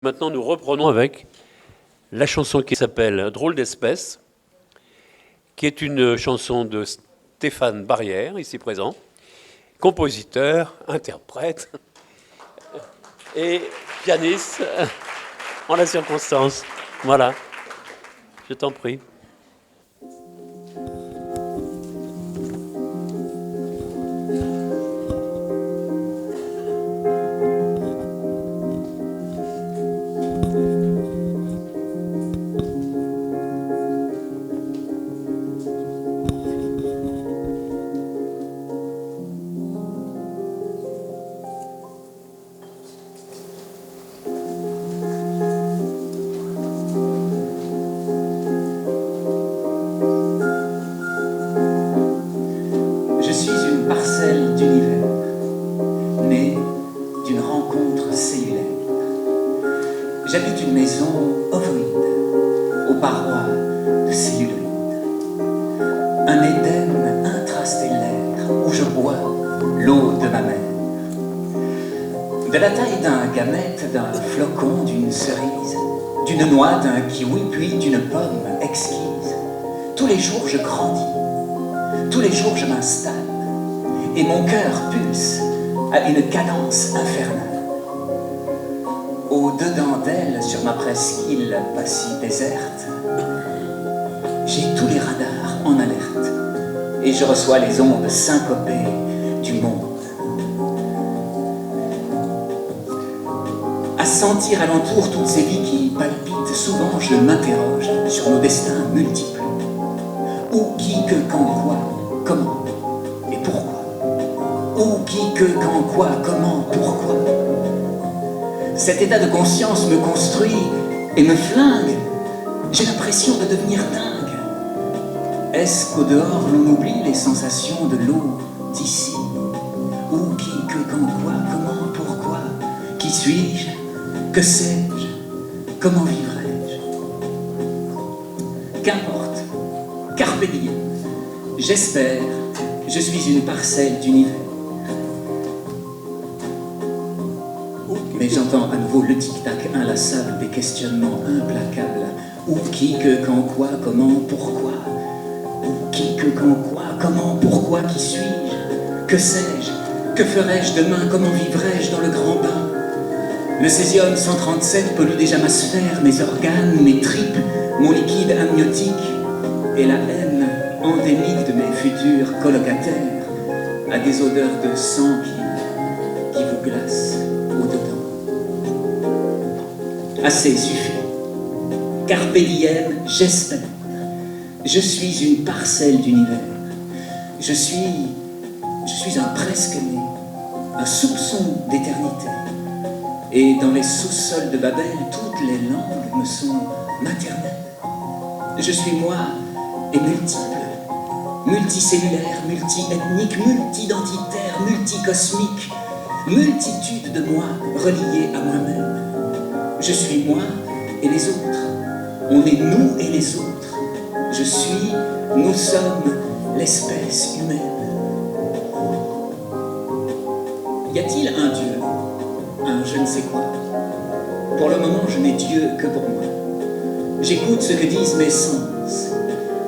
Maintenant, nous reprenons avec la chanson qui s'appelle « Drôle d'espèce », qui est une chanson de Stéphane Barrière, ici présent, compositeur, interprète et pianiste en la circonstance. Voilà, je t'en prie. J'habite une maison ovoïde, aux parois de celluloïd. Un Éden intrastellaire où je bois l'eau de ma mère. De la taille d'un gamète, d'un flocon, d'une cerise, d'une noix, d'un kiwi, puis d'une pomme exquise. Tous les jours je grandis, tous les jours je m'installe, et mon cœur pulse à une cadence infernale. Au-dedans d'elle, sur ma presqu'île pas si déserte, j'ai tous les radars en alerte et je reçois les ondes syncopées du monde. À sentir alentour toutes ces vies qui palpitent, souvent je m'interroge sur nos destins multiples. Où, qui, que, quand, quoi, comment et pourquoi. Où, qui, que, quand, quoi, comment, pourquoi. Cet état de conscience me construit et me flingue. J'ai l'impression de devenir dingue. Est-ce qu'au dehors l'on oublie les sensations de l'eau d'ici? Où, qui, que, quand, quoi, comment, pourquoi? Qui suis-je? Que sais-je? Comment vivrai-je? Qu'importe, carpe diem. J'espère, je suis une parcelle d'univers. Mais j'entends à nouveau le tic-tac inlassable des questionnements implacables. Où, qui, que, quand, quoi, comment, pourquoi? Où, qui, que, quand, quoi, comment, pourquoi? Qui suis-je? Que sais-je? Que ferais-je demain? Comment vivrais-je dans le grand bain? Le césium 137 pollue déjà ma sphère, mes organes, mes tripes, mon liquide amniotique et la haine endémique de mes futurs colocataires a des odeurs de sang qui vous glacent au-dedans. Assez suffit. Carpe diem, j'espère. Je suis une parcelle d'univers. Je suis un presque né, un soupçon d'éternité. Et dans les sous-sols de Babel, toutes les langues me sont maternelles. Je suis moi et multiple, multicellulaire, multi-ethnique, multi-identitaire, multicosmique, multitude de moi reliés à moi-même. Je suis moi et les autres. On est nous et les autres. Je suis, nous sommes l'espèce humaine. Y a-t-il un Dieu? Un je ne sais quoi? Pour le moment, je n'ai Dieu que pour moi. J'écoute ce que disent mes sens.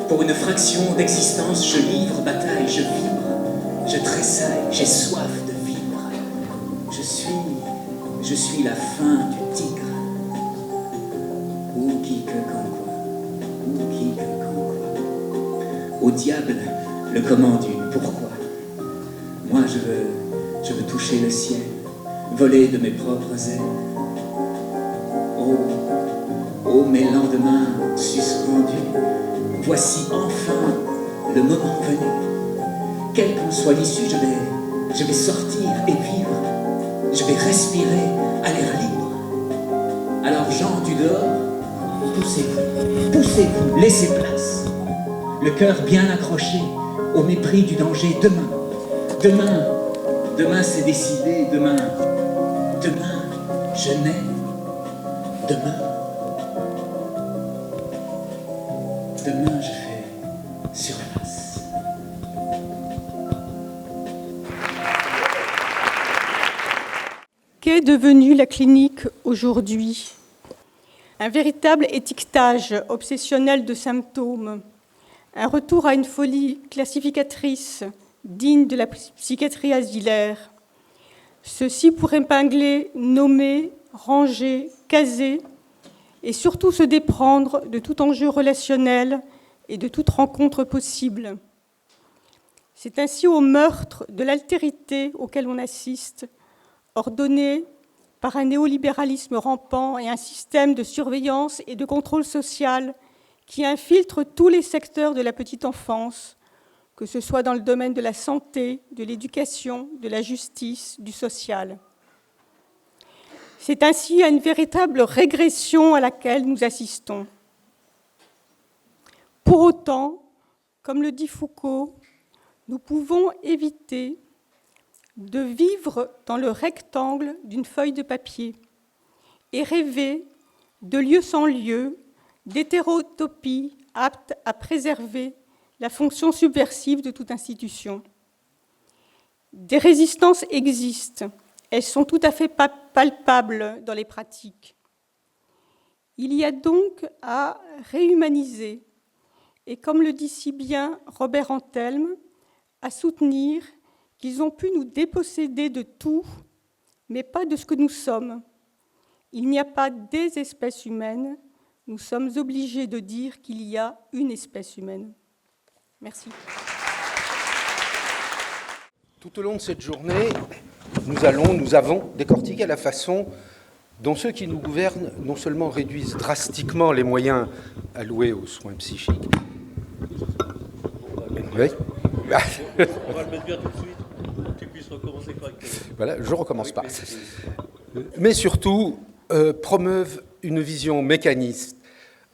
Pour une fraction d'existence, je livre bataille, je vibre, je tressaille, j'ai soif de vivre. Je suis la faim du tigre. Où, qui, que, quand, quoi? Où, qui, que, quand, quoi? Au diable, le comment du pourquoi. Moi, je veux toucher le ciel, voler de mes propres ailes. Oh, mes lendemains suspendus, voici enfin le moment venu. Quelle qu'en soit l'issue, je vais sortir et vivre. Je vais respirer à l'air libre. Alors, gens du dehors, poussez-vous, laissez place. Le cœur bien accroché au mépris du danger. Demain c'est décidé. Demain, je nais. Demain, je fais surface. Qu'est devenue la clinique aujourd'hui? un véritable étiquetage obsessionnel de symptômes, un retour à une folie classificatrice digne de la psychiatrie asilaire. Ceci pour épingler, nommer, ranger, caser et surtout se déprendre de tout enjeu relationnel et de toute rencontre possible. C'est ainsi au meurtre de l'altérité auquel on assiste, ordonné par un néolibéralisme rampant et un système de surveillance et de contrôle social qui infiltre tous les secteurs de la petite enfance, que ce soit dans le domaine de la santé, de l'éducation, de la justice, du social. C'est ainsi à une véritable régression à laquelle nous assistons. Pour autant, comme le dit Foucault, nous pouvons éviter de vivre dans le rectangle d'une feuille de papier et rêver de lieu sans lieu, d'hétérotopies aptes à préserver la fonction subversive de toute institution. Des résistances existent, elles sont tout à fait palpables dans les pratiques. Il y a donc à réhumaniser, et comme le dit si bien Robert Antelme, à soutenir qu'ils ont pu nous déposséder de tout, mais pas de ce que nous sommes. Il n'y a pas des espèces humaines, nous sommes obligés de dire qu'il y a une espèce humaine. Merci. Tout au long de cette journée, nous avons décortiqué la façon dont ceux qui nous gouvernent non seulement réduisent drastiquement les moyens alloués aux soins psychiques. Oui. On va le mettre bien tout de suite pour que tu puisses recommencer correctement. Voilà, je ne recommence pas. Mais surtout, promeuvent une vision mécaniste,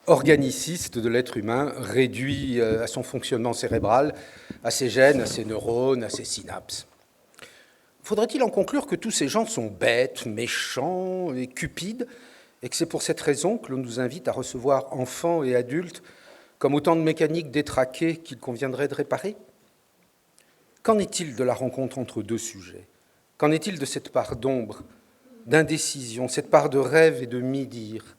organiciste de l'être humain, réduit à son fonctionnement cérébral, à ses gènes, à ses neurones, à ses synapses. Faudrait-il en conclure que tous ces gens sont bêtes, méchants et cupides, et que c'est pour cette raison que l'on nous invite à recevoir enfants et adultes comme autant de mécaniques détraquées qu'il conviendrait de réparer ? Qu'en est-il de la rencontre entre deux sujets ? Qu'en est-il de cette part d'ombre, d'indécision, cette part de rêve et de mi-dire ?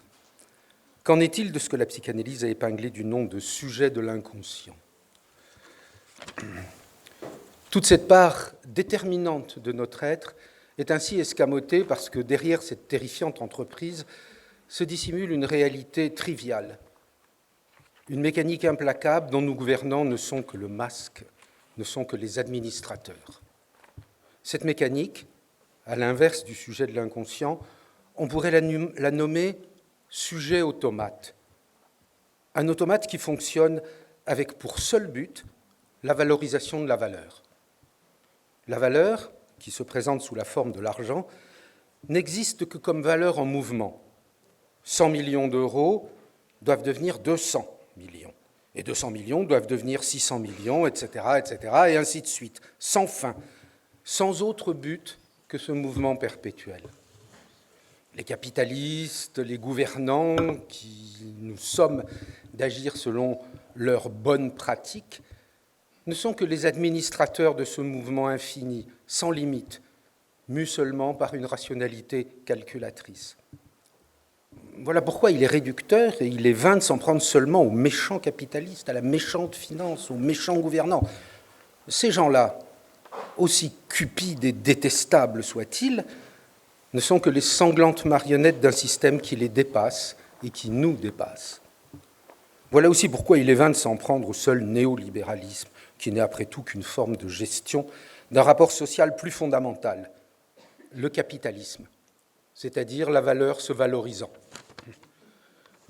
Qu'en est-il de ce que la psychanalyse a épinglé du nom de sujet de l'inconscient ? Toute cette part déterminante de notre être est ainsi escamotée parce que derrière cette terrifiante entreprise se dissimule une réalité triviale, une mécanique implacable dont nos gouvernants ne sont que le masque, ne sont que les administrateurs. Cette mécanique, à l'inverse du sujet de l'inconscient, on pourrait la nommer sujet automate. Un automate qui fonctionne avec pour seul but la valorisation de la valeur. La valeur, qui se présente sous la forme de l'argent, n'existe que comme valeur en mouvement. 100 millions d'euros doivent devenir 200 millions. Et 200 millions doivent devenir 600 millions, etc., et ainsi de suite, sans fin, sans autre but que ce mouvement perpétuel. Les capitalistes, les gouvernants, qui nous somment d'agir selon leurs bonnes pratiques, ne sont que les administrateurs de ce mouvement infini, sans limite, mus seulement par une rationalité calculatrice. Voilà pourquoi il est réducteur et il est vain de s'en prendre seulement aux méchants capitalistes, à la méchante finance, aux méchants gouvernants. Ces gens-là, aussi cupides et détestables soient-ils, ne sont que les sanglantes marionnettes d'un système qui les dépasse et qui nous dépasse. Voilà aussi pourquoi il est vain de s'en prendre au seul néolibéralisme, qui n'est après tout qu'une forme de gestion d'un rapport social plus fondamental, le capitalisme, c'est-à-dire la valeur se valorisant.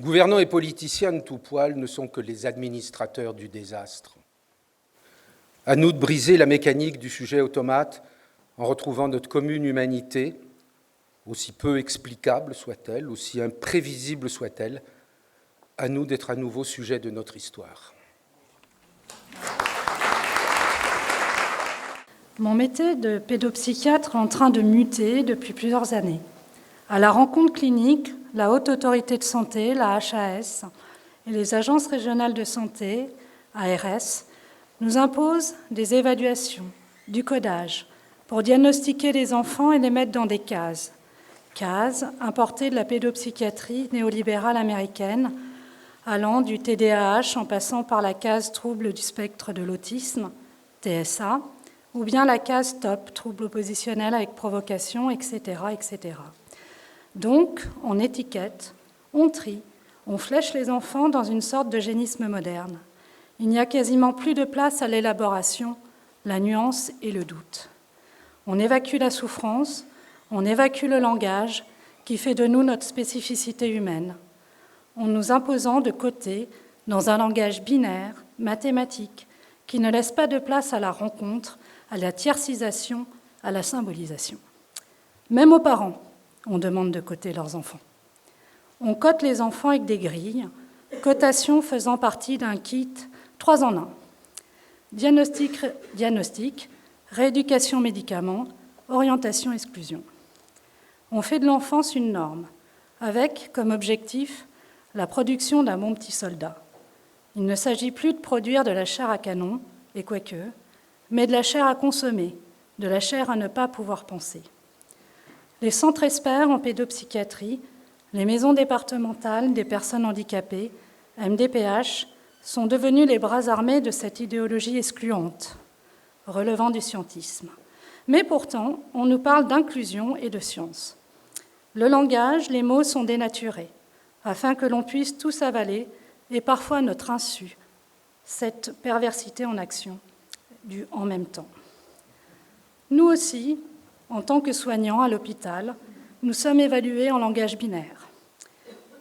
Gouvernants et politiciens de tout poil ne sont que les administrateurs du désastre. À nous de briser la mécanique du sujet automate en retrouvant notre commune humanité, aussi peu explicable soit-elle, aussi imprévisible soit-elle, à nous d'être à nouveau sujet de notre histoire. Mon métier de pédopsychiatre est en train de muter depuis plusieurs années. À la rencontre clinique, la Haute Autorité de Santé, la HAS, et les agences régionales de santé, ARS, nous imposent des évaluations, du codage, pour diagnostiquer les enfants et les mettre dans des cases. case importée de la pédopsychiatrie néolibérale américaine, allant du TDAH en passant par la case trouble du spectre de l'autisme, TSA, ou bien la case TOP, trouble oppositionnel avec provocation, etc., etc. Donc, on étiquette, on trie, on flèche les enfants dans une sorte d'eugénisme moderne. Il n'y a quasiment plus de place à l'élaboration, la nuance et le doute. On évacue la souffrance, on évacue le langage qui fait de nous notre spécificité humaine, en nous imposant de côté dans un langage binaire, mathématique, qui ne laisse pas de place à la rencontre, à la tiercisation, à la symbolisation. Même aux parents, on demande de coter leurs enfants. On cote les enfants avec des grilles, cotation faisant partie d'un kit 3 en 1. Diagnostic, rééducation médicaments, orientation exclusion. On fait de l'enfance une norme, avec comme objectif la production d'un bon petit soldat. Il ne s'agit plus de produire de la chair à canon, et quoique, mais de la chair à consommer, de la chair à ne pas pouvoir penser. Les centres experts en pédopsychiatrie, les maisons départementales des personnes handicapées, MDPH, sont devenus les bras armés de cette idéologie excluante, relevant du scientisme. Mais pourtant, on nous parle d'inclusion et de science. Le langage, les mots sont dénaturés, afin que l'on puisse tous avaler, et parfois à notre insu, cette perversité en action, du en même temps. Nous aussi, en tant que soignants à l'hôpital, nous sommes évalués en langage binaire.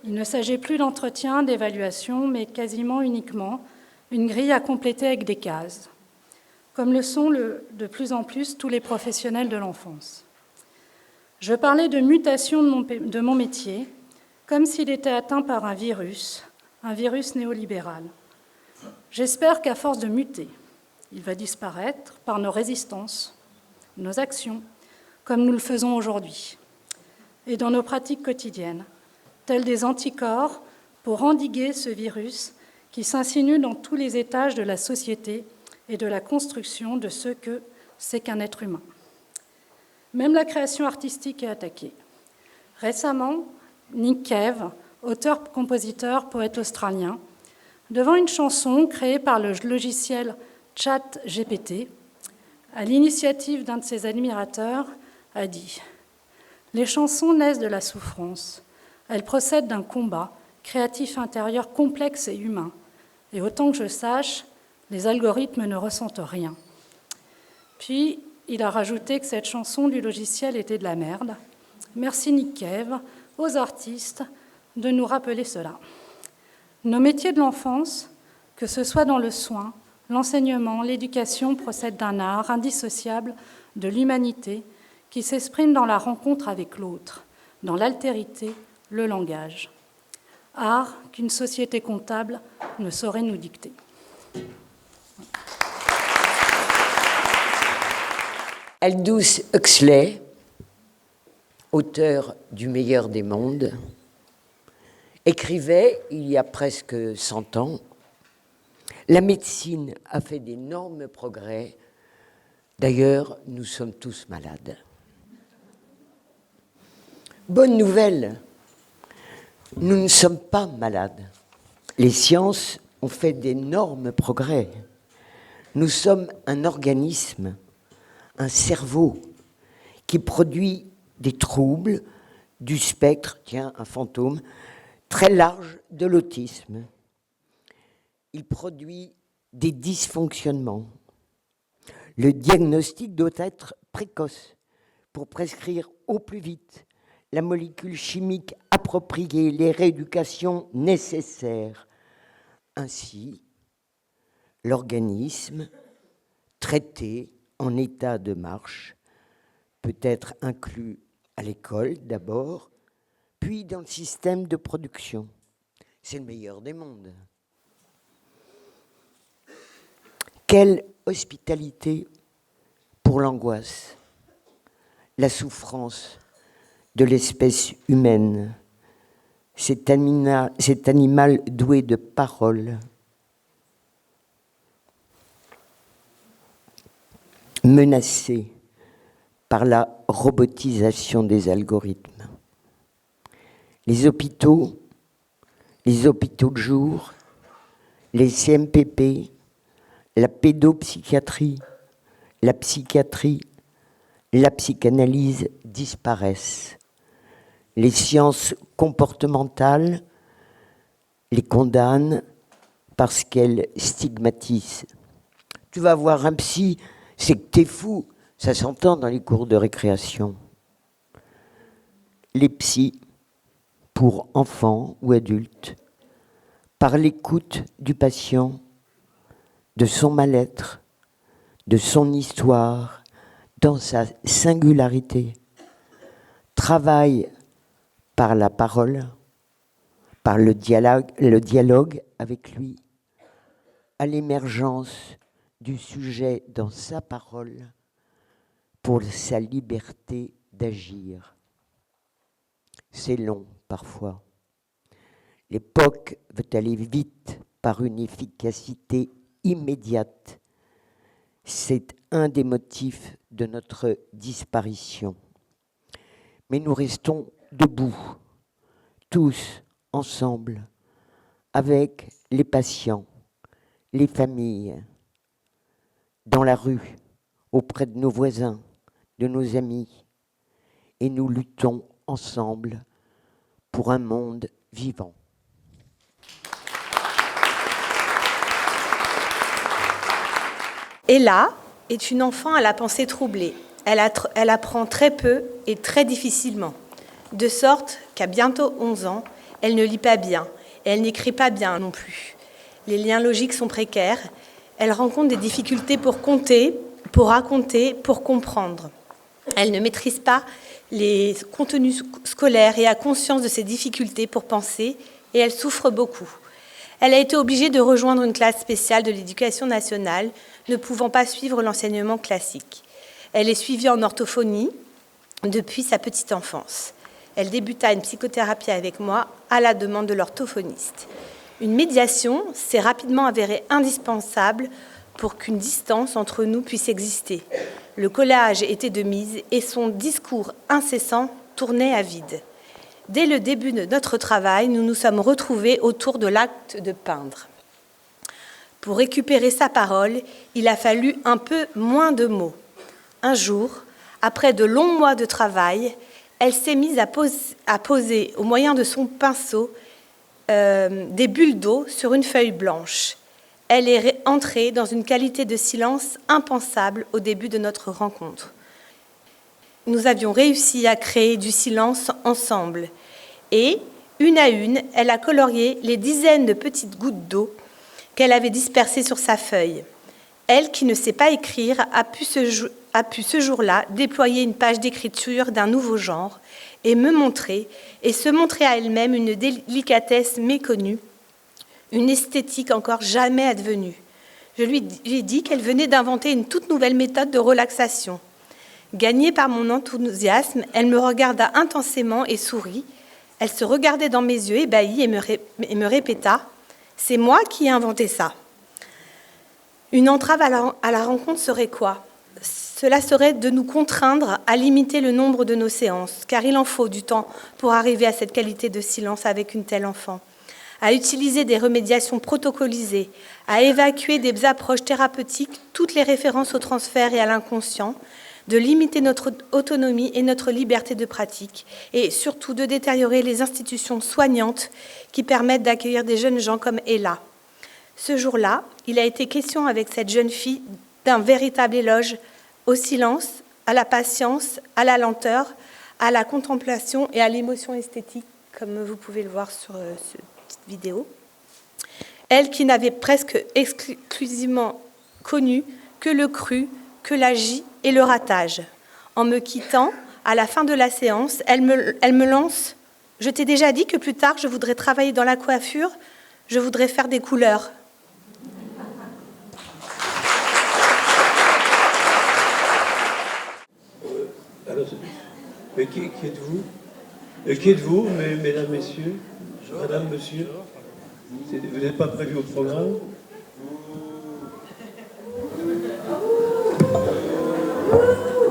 Il ne s'agit plus d'entretien, d'évaluation, mais quasiment uniquement une grille à compléter avec des cases, comme le sont de plus en plus tous les professionnels de l'enfance. Je parlais de mutation de mon métier, comme s'il était atteint par un virus néolibéral. J'espère qu'à force de muter, il va disparaître par nos résistances, nos actions, comme nous le faisons aujourd'hui, et dans nos pratiques quotidiennes, tels des anticorps pour endiguer ce virus qui s'insinue dans tous les étages de la société et de la construction de ce que c'est qu'un être humain. Même la création artistique est attaquée. Récemment, Nick Cave, auteur-compositeur, poète australien, devant une chanson créée par le logiciel ChatGPT, à l'initiative d'un de ses admirateurs, a dit « Les chansons naissent de la souffrance. Elles procèdent d'un combat créatif intérieur complexe et humain. Et autant que je sache, les algorithmes ne ressentent rien. » Puis, il a rajouté que cette chanson du logiciel était de la merde. Merci Nick Cave, aux artistes, de nous rappeler cela. Nos métiers de l'enfance, que ce soit dans le soin, l'enseignement, l'éducation, procèdent d'un art indissociable de l'humanité qui s'exprime dans la rencontre avec l'autre, dans l'altérité, le langage. Art qu'une société comptable ne saurait nous dicter. Aldous Huxley, auteur du Meilleur des mondes, écrivait, il y a presque 100 ans, « La médecine a fait d'énormes progrès. D'ailleurs, nous sommes tous malades. » Bonne nouvelle, nous ne sommes pas malades. Les sciences ont fait d'énormes progrès. Nous sommes un organisme, un cerveau, qui produit des troubles du spectre, tiens, un fantôme, très large de l'autisme. Il produit des dysfonctionnements. Le diagnostic doit être précoce pour prescrire au plus vite la molécule chimique appropriée, les rééducations nécessaires. Ainsi, l'organisme traité en état de marche peut être inclus à l'école d'abord, puis dans le système de production. C'est le meilleur des mondes. Quelle hospitalité pour l'angoisse, la souffrance de l'espèce humaine, cet animal doué de parole, menacé par la robotisation des algorithmes. les hôpitaux de jour, les CMPP, la pédopsychiatrie, la psychiatrie, la psychanalyse disparaissent. Les sciences comportementales les condamnent parce qu'elles stigmatisent. Tu vas voir un psy, c'est que t'es fou. Ça s'entend dans les cours de récréation. Les psys, pour enfants ou adultes, par l'écoute du patient, de son mal-être, de son histoire, dans sa singularité, travaillent par la parole, par le dialogue avec lui, à l'émergence du sujet dans sa parole, pour sa liberté d'agir. C'est long parfois. L'époque veut aller vite par une efficacité immédiate. C'est un des motifs de notre disparition. Mais nous restons debout, tous ensemble, avec les patients, les familles, dans la rue, auprès de nos voisins, de nos amis, et nous luttons ensemble pour un monde vivant. Ella est une enfant à la pensée troublée. Elle apprend très peu et très difficilement, de sorte qu'à bientôt 11 ans, elle ne lit pas bien et elle n'écrit pas bien non plus. Les liens logiques sont précaires. Elle rencontre des difficultés pour compter, pour raconter, pour comprendre. Elle ne maîtrise pas les contenus scolaires et a conscience de ses difficultés pour penser et elle souffre beaucoup. Elle a été obligée de rejoindre une classe spéciale de l'éducation nationale, ne pouvant pas suivre l'enseignement classique. Elle est suivie en orthophonie depuis sa petite enfance. Elle débuta une psychothérapie avec moi à la demande de l'orthophoniste. Une médiation s'est rapidement avérée indispensable pour qu'une distance entre nous puisse exister. Le collage était de mise et son discours incessant tournait à vide. Dès le début de notre travail, nous nous sommes retrouvés autour de l'acte de peindre. Pour récupérer sa parole, il a fallu un peu moins de mots. Un jour, après de longs mois de travail, elle s'est mise à poser, au moyen de son pinceau, des bulles d'eau sur une feuille blanche. Elle est entrée dans une qualité de silence impensable au début de notre rencontre. Nous avions réussi à créer du silence ensemble. Et, une à une, elle a colorié les dizaines de petites gouttes d'eau qu'elle avait dispersées sur sa feuille. Elle, qui ne sait pas écrire, a pu ce jour-là déployer une page d'écriture d'un nouveau genre et se montrer à elle-même une délicatesse méconnue, une esthétique encore jamais advenue. Je lui ai dit qu'elle venait d'inventer une toute nouvelle méthode de relaxation. Gagnée par mon enthousiasme, elle me regarda intensément et sourit. Elle se regardait dans mes yeux ébahie et me répéta « C'est moi qui ai inventé ça ». Une entrave à la rencontre serait quoi ? Cela serait de nous contraindre à limiter le nombre de nos séances, car il en faut du temps pour arriver à cette qualité de silence avec une telle enfant, à utiliser des remédiations protocolisées, à évacuer des approches thérapeutiques toutes les références au transfert et à l'inconscient, de limiter notre autonomie et notre liberté de pratique, et surtout de détériorer les institutions soignantes qui permettent d'accueillir des jeunes gens comme Ella. Ce jour-là, il a été question avec cette jeune fille d'un véritable éloge au silence, à la patience, à la lenteur, à la contemplation et à l'émotion esthétique, comme vous pouvez le voir sur cette petite vidéo. Elle qui n'avait presque exclusivement connu que le cru, que l'agi et le ratage. En me quittant, à la fin de la séance, elle me lance « Je t'ai déjà dit que plus tard, je voudrais travailler dans la coiffure, je voudrais faire des couleurs. » Alors, mais qui êtes-vous? Qui êtes-vous, mesdames, messieurs? Madame, monsieur? Vous n'êtes pas prévu au programme?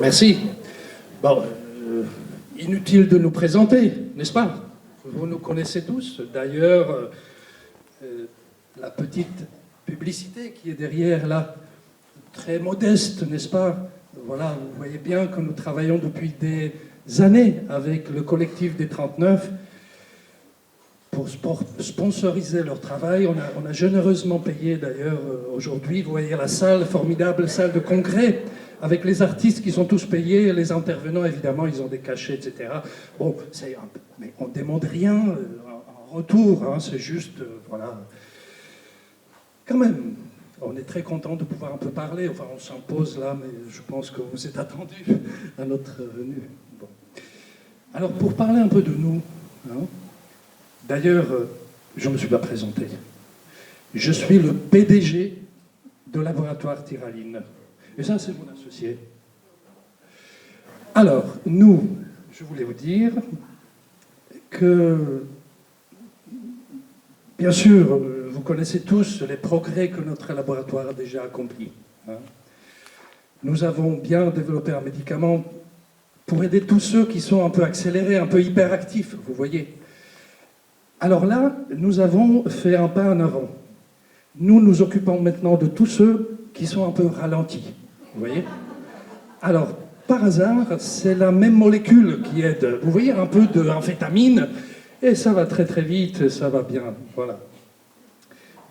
Merci. Bon, inutile de nous présenter, n'est-ce pas? vous nous connaissez tous. D'ailleurs, la petite publicité qui est derrière là, très modeste, n'est-ce pas? Voilà, vous voyez bien que nous travaillons depuis des années avec le collectif des 39 pour sponsoriser leur travail. On a généreusement payé d'ailleurs aujourd'hui, vous voyez la salle, formidable salle de congrès, avec les artistes qui sont tous payés, les intervenants évidemment, ils ont des cachets, etc. Bon, mais on ne demande rien en retour, hein, c'est juste, voilà. Quand même, on est très content de pouvoir un peu parler, enfin on s'impose là, mais je pense que vous êtes attendus à notre venue. Bon. Alors pour parler un peu de nous, hein, d'ailleurs, je ne me suis pas présenté. Je suis le PDG de Laboratoire Tiraline. Et ça, c'est mon associé. Alors, nous, je voulais vous dire que, bien sûr, vous connaissez tous les progrès que notre laboratoire a déjà accomplis. Hein. Nous avons bien développé un médicament pour aider tous ceux qui sont un peu accélérés, un peu hyperactifs, vous voyez. Alors là, nous avons fait un pas en avant. Nous nous occupons maintenant de tous ceux qui sont un peu ralentis, vous voyez. Alors, par hasard, c'est la même molécule qui aide. Vous voyez, un peu d'amphétamine, et ça va très très vite, ça va bien, voilà.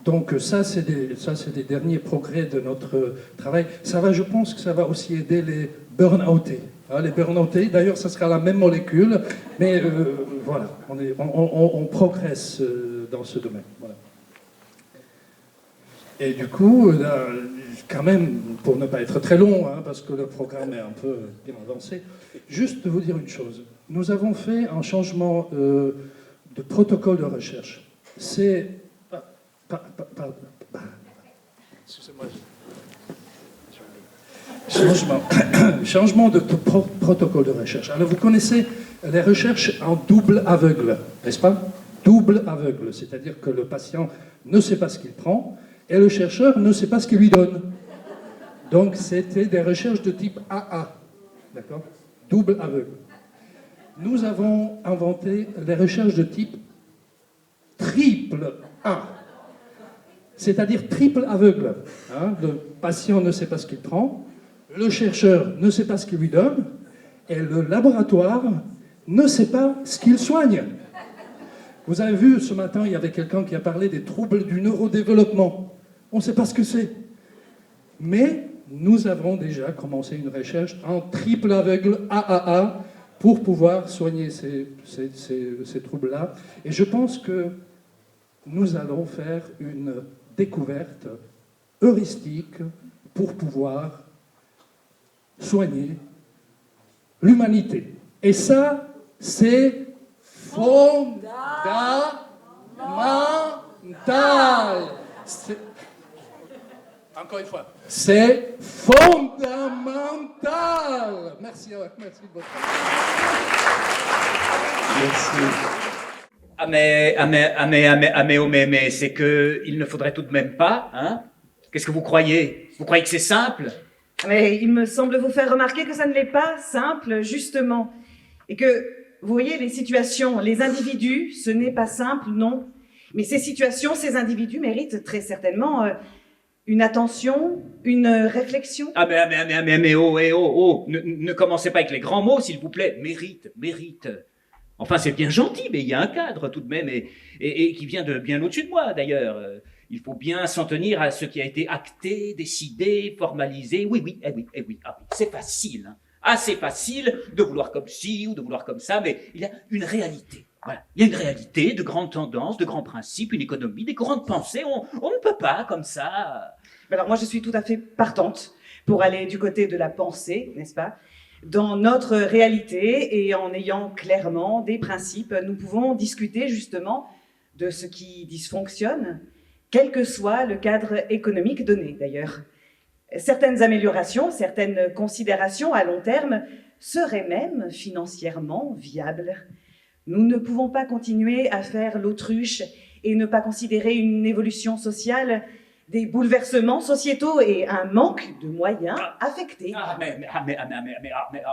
Donc ça, c'est des derniers progrès de notre travail. Ça va, je pense que ça va aussi aider les burn-outés. Hein, les burn-outés, d'ailleurs, ça sera la même molécule, mais voilà, on progresse dans ce domaine. Voilà. Et du coup, là, quand même, pour ne pas être très long, hein, parce que le programme est un peu bien avancé, juste vous dire une chose. Nous avons fait un changement de protocole de recherche. C'est... Excusez-moi. Changement de protocole de recherche. Alors, vous connaissez les recherches en double aveugle, n'est-ce pas? Double aveugle, c'est-à-dire que le patient ne sait pas ce qu'il prend et le chercheur ne sait pas ce qu'il lui donne. Donc, c'était des recherches de type AA, d'accord? Double aveugle. Nous avons inventé les recherches de type triple A. C'est-à-dire triple aveugle. Hein, le patient ne sait pas ce qu'il prend, le chercheur ne sait pas ce qu'il lui donne, et le laboratoire ne sait pas ce qu'il soigne. Vous avez vu, ce matin, il y avait quelqu'un qui a parlé des troubles du neurodéveloppement. On ne sait pas ce que c'est. Mais nous avons déjà commencé une recherche en triple aveugle AAA pour pouvoir soigner ces troubles-là. Et je pense que nous allons faire une découverte heuristique pour pouvoir soigner l'humanité. Et ça, c'est fondamental. Encore une fois, c'est fondamental. Merci de votre Merci. Mais c'est que il ne faudrait tout de même pas, hein? Qu'est-ce que vous croyez? Vous croyez que c'est simple? Mais il me semble vous faire remarquer que ça ne l'est pas simple, justement. Et que, vous voyez, les situations, les individus, ce n'est pas simple, non. Mais ces situations, ces individus méritent très certainement une attention, une réflexion. Oh, ne commencez pas avec les grands mots, s'il vous plaît. Mérite. Enfin, c'est bien gentil, mais il y a un cadre tout de même, et qui vient de bien au-dessus de moi, d'ailleurs. Il faut bien s'en tenir à ce qui a été acté, décidé, formalisé. Oui. Ah oui, c'est facile, hein. Assez facile de vouloir comme ci ou de vouloir comme ça, mais il y a une réalité. Voilà. Il y a une réalité, de grandes tendances, de grands principes, une économie, des grandes pensées. On ne peut pas comme ça. Alors moi, je suis tout à fait partante pour aller du côté de la pensée, n'est-ce pas? Dans notre réalité et en ayant clairement des principes, nous pouvons discuter justement de ce qui dysfonctionne, quel que soit le cadre économique donné d'ailleurs. Certaines améliorations, certaines considérations à long terme seraient même financièrement viables. Nous ne pouvons pas continuer à faire l'autruche et ne pas considérer une évolution sociale, des bouleversements sociétaux et un manque de moyens affectés. Mais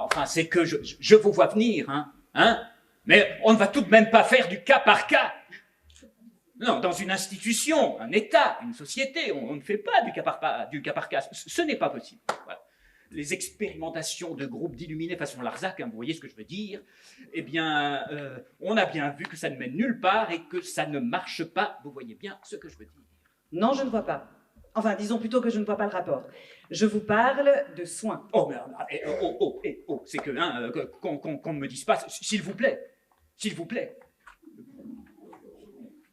enfin, c'est que je vous vois venir, hein. Mais on ne va tout de même pas faire du cas par cas. Non, dans une institution, un État, une société, on ne fait pas du cas par cas. Ce n'est pas possible. Voilà. Les expérimentations de groupes d'illuminés façon Larzac, vous voyez ce que je veux dire, eh bien, on a bien vu que ça ne mène nulle part et que ça ne marche pas. Vous voyez bien ce que je veux dire. Non, je ne vois pas. Enfin, disons plutôt que je ne vois pas le rapport. Je vous parle de soins. Oh, mais c'est que, qu'on ne me dise pas, s'il vous plaît, s'il vous plaît.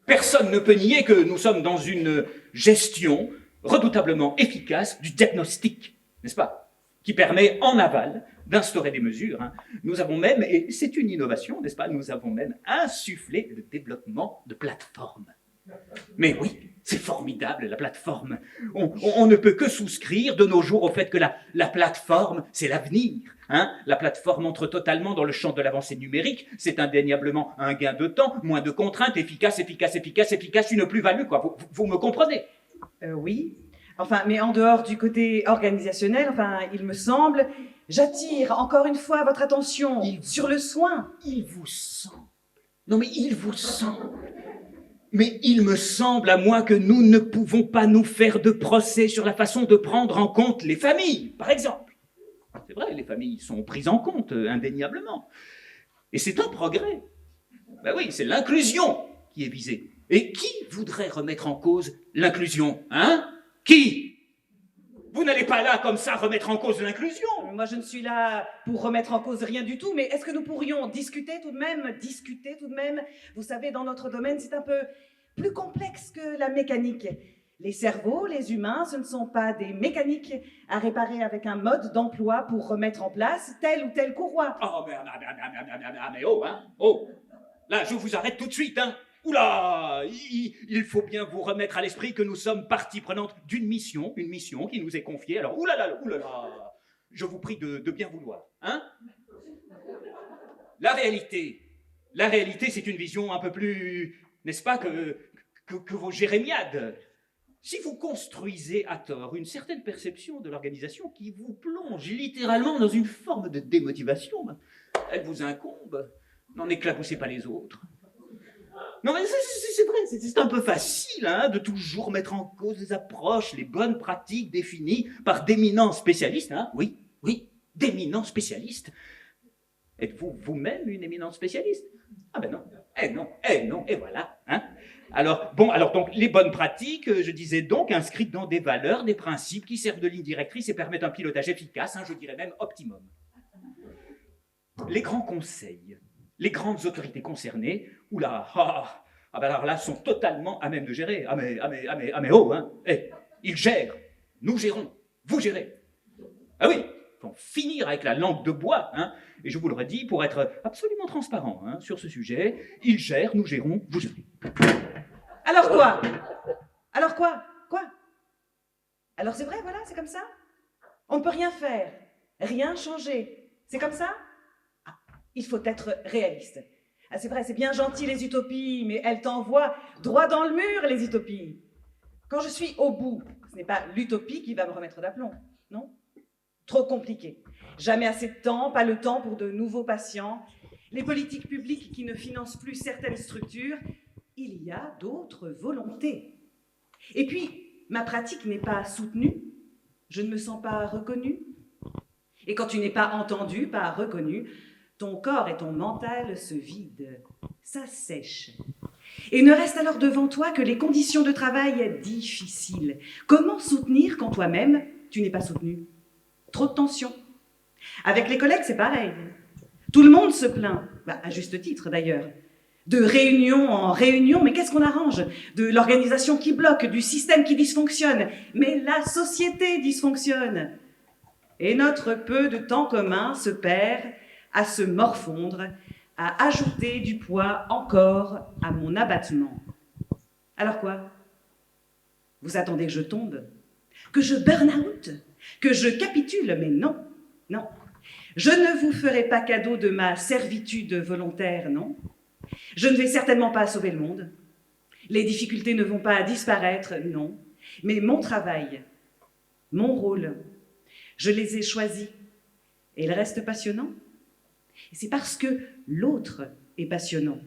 Personne ne peut nier que nous sommes dans une gestion redoutablement efficace du diagnostic, n'est-ce pas, qui permet en aval d'instaurer des mesures. Nous avons même, et c'est une innovation, n'est-ce pas, nous avons même insufflé le développement de plateformes. Mais oui, c'est formidable, la plateforme. On ne peut que souscrire de nos jours au fait que la plateforme, c'est l'avenir. La plateforme entre totalement dans le champ de l'avancée numérique. C'est indéniablement un gain de temps, moins de contraintes, efficace, une plus-value, quoi. Vous me comprenez? Oui. Enfin, mais en dehors du côté organisationnel, enfin, il me semble, j'attire encore une fois votre attention sur le soin. Il vous semble. Non, mais il vous semble. Mais il me semble à moi que nous ne pouvons pas nous faire de procès sur la façon de prendre en compte les familles, par exemple. C'est vrai, les familles sont prises en compte, indéniablement. Et c'est un progrès. Ben oui, c'est l'inclusion qui est visée. Et qui voudrait remettre en cause l'inclusion, Qui? Vous n'allez pas là, comme ça, remettre en cause l'inclusion. Moi, je ne suis là pour remettre en cause rien du tout, mais est-ce que nous pourrions discuter tout de même? Vous savez, dans notre domaine, c'est un peu plus complexe que la mécanique. Les cerveaux, les humains, ce ne sont pas des mécaniques à réparer avec un mode d'emploi pour remettre en place telle ou telle courroie. Oh, mais oh. Là, je vous arrête tout de suite, Oula, il faut bien vous remettre à l'esprit que nous sommes partie prenante d'une mission, une mission qui nous est confiée. Alors, oulala, je vous prie de bien vouloir, La réalité, c'est une vision un peu plus, n'est-ce pas, que vos jérémiades. Si vous construisez à tort une certaine perception de l'organisation qui vous plonge littéralement dans une forme de démotivation, elle vous incombe, n'en éclaboussez pas les autres. Non mais c'est vrai, c'est un peu facile de toujours mettre en cause les approches, les bonnes pratiques définies par d'éminents spécialistes. Oui, d'éminents spécialistes. Êtes-vous vous-même une éminente spécialiste? Ah ben non, et voilà. Alors donc les bonnes pratiques, je disais donc, inscrites dans des valeurs, des principes qui servent de ligne directrice et permettent un pilotage efficace, je dirais même optimum. Les grands conseils, les grandes autorités concernées, alors là, sont totalement à même de gérer. Ils gèrent, nous gérons, vous gérez. Ah oui, faut en finir avec la langue de bois, Et je vous le redis, pour être absolument transparent sur ce sujet, ils gèrent, nous gérons, vous gérez. Alors quoi? Quoi? Alors c'est vrai, voilà, c'est comme ça? On ne peut rien faire, rien changer. C'est comme ça? Il faut être réaliste. C'est vrai, c'est bien gentil les utopies, mais elles t'envoient droit dans le mur, les utopies. Quand je suis au bout, ce n'est pas l'utopie qui va me remettre d'aplomb, non? Trop compliqué. Jamais assez de temps, pas le temps pour de nouveaux patients. Les politiques publiques qui ne financent plus certaines structures, il y a d'autres volontés. Et puis, ma pratique n'est pas soutenue, je ne me sens pas reconnue. Et quand tu n'es pas entendu, pas reconnu, ton corps et ton mental se vident, ça sèche. Et ne reste alors devant toi que les conditions de travail difficiles. Comment soutenir quand toi-même, tu n'es pas soutenu? Trop de tension. Avec les collègues, c'est pareil. Tout le monde se plaint, à juste titre d'ailleurs, de réunion en réunion, mais qu'est-ce qu'on arrange? De l'organisation qui bloque, du système qui dysfonctionne, mais la société dysfonctionne. Et notre peu de temps commun se perd à se morfondre, à ajouter du poids encore à mon abattement. Alors quoi? Vous attendez que je tombe? Que je burn out? Que je capitule? Mais non. Je ne vous ferai pas cadeau de ma servitude volontaire, non. Je ne vais certainement pas sauver le monde. Les difficultés ne vont pas disparaître, non. Mais mon travail, mon rôle, je les ai choisis. Et ils restent passionnants. Et c'est parce que l'autre et passionnant,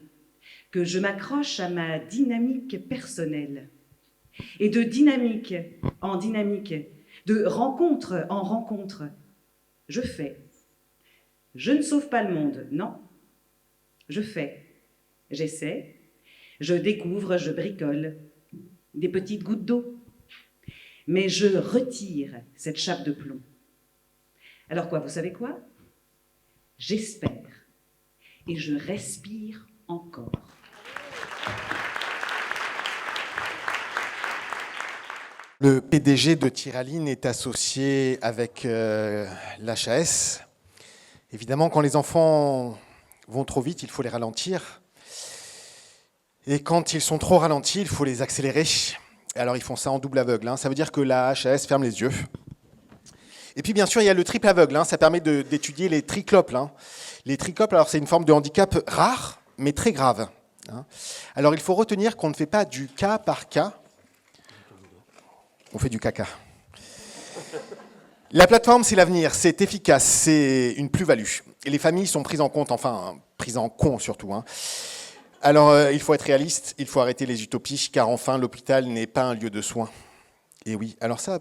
que je m'accroche à ma dynamique personnelle. Et de dynamique en dynamique, de rencontre en rencontre, je fais. Je ne sauve pas le monde, non. Je fais, j'essaie, je découvre, je bricole, des petites gouttes d'eau. Mais je retire cette chape de plomb. Alors quoi, vous savez quoi? J'espère et je respire encore. Le PDG de Tiraline est associé avec l'HAS. Évidemment, quand les enfants vont trop vite, il faut les ralentir. Et quand ils sont trop ralentis, il faut les accélérer. Alors, ils font ça en double aveugle. Hein. Ça veut dire que la HAS ferme les yeux. Et puis, bien sûr, il y a le triple aveugle. Hein. Ça permet d'étudier les triclopes. Hein. Les triclopes, alors, c'est une forme de handicap rare, mais très grave. Hein. Alors, il faut retenir qu'on ne fait pas du cas par cas. On fait du caca. La plateforme, c'est l'avenir, c'est efficace, c'est une plus-value. Et les familles sont prises en compte, enfin, prises en compte surtout. Hein. Alors, il faut être réaliste, il faut arrêter les utopies, car enfin, l'hôpital n'est pas un lieu de soins. Et oui, alors ça,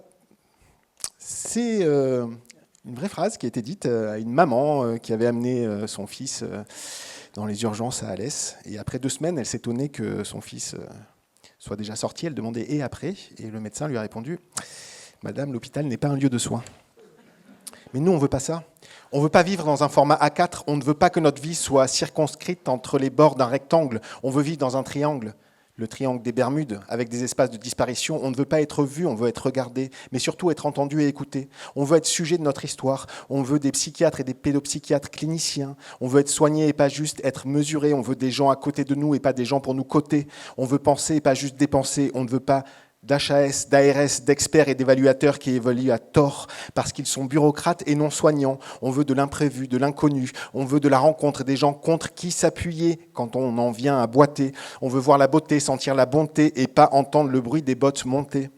c'est une vraie phrase qui a été dite à une maman qui avait amené son fils dans les urgences à Alès. Et après 2 semaines, elle s'étonnait que son fils soit déjà sorti. Elle demandait « et après ?» Et le médecin lui a répondu « Madame, l'hôpital n'est pas un lieu de soins. » Mais nous, on ne veut pas ça. On ne veut pas vivre dans un format A4. On ne veut pas que notre vie soit circonscrite entre les bords d'un rectangle. On veut vivre dans un triangle, le triangle des Bermudes, avec des espaces de disparition. On ne veut pas être vu, on veut être regardé, mais surtout être entendu et écouté. On veut être sujet de notre histoire. On veut des psychiatres et des pédopsychiatres cliniciens. On veut être soigné et pas juste être mesuré. On veut des gens à côté de nous et pas des gens pour nous coter. On veut penser et pas juste dépenser. On ne veut pas d'HAS, d'ARS, d'experts et d'évaluateurs qui évoluent à tort parce qu'ils sont bureaucrates et non soignants. On veut de l'imprévu, de l'inconnu. On veut de la rencontre, des gens contre qui s'appuyer quand on en vient à boiter. On veut voir la beauté, sentir la bonté et pas entendre le bruit des bottes monter.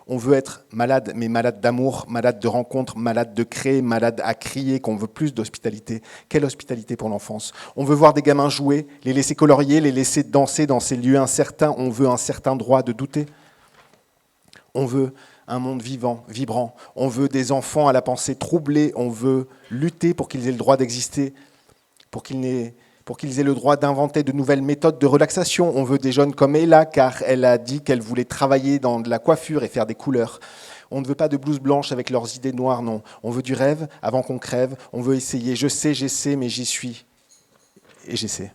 On veut être malade, mais malade d'amour, malade de rencontre, malade de créer, malade à crier, qu'on veut plus d'hospitalité. Quelle hospitalité pour l'enfance? On veut voir des gamins jouer, les laisser colorier, les laisser danser dans ces lieux incertains. On veut un certain droit de douter. On veut un monde vivant, vibrant. On veut des enfants à la pensée troublée. On veut lutter pour qu'ils aient le droit d'exister, pour qu'ils aient le droit d'inventer de nouvelles méthodes de relaxation. On veut des jeunes comme Ella, car elle a dit qu'elle voulait travailler dans de la coiffure et faire des couleurs. On ne veut pas de blouse blanche avec leurs idées noires, non. On veut du rêve avant qu'on crève. On veut essayer. Je sais, j'essaie, mais j'y suis. Et j'essaie.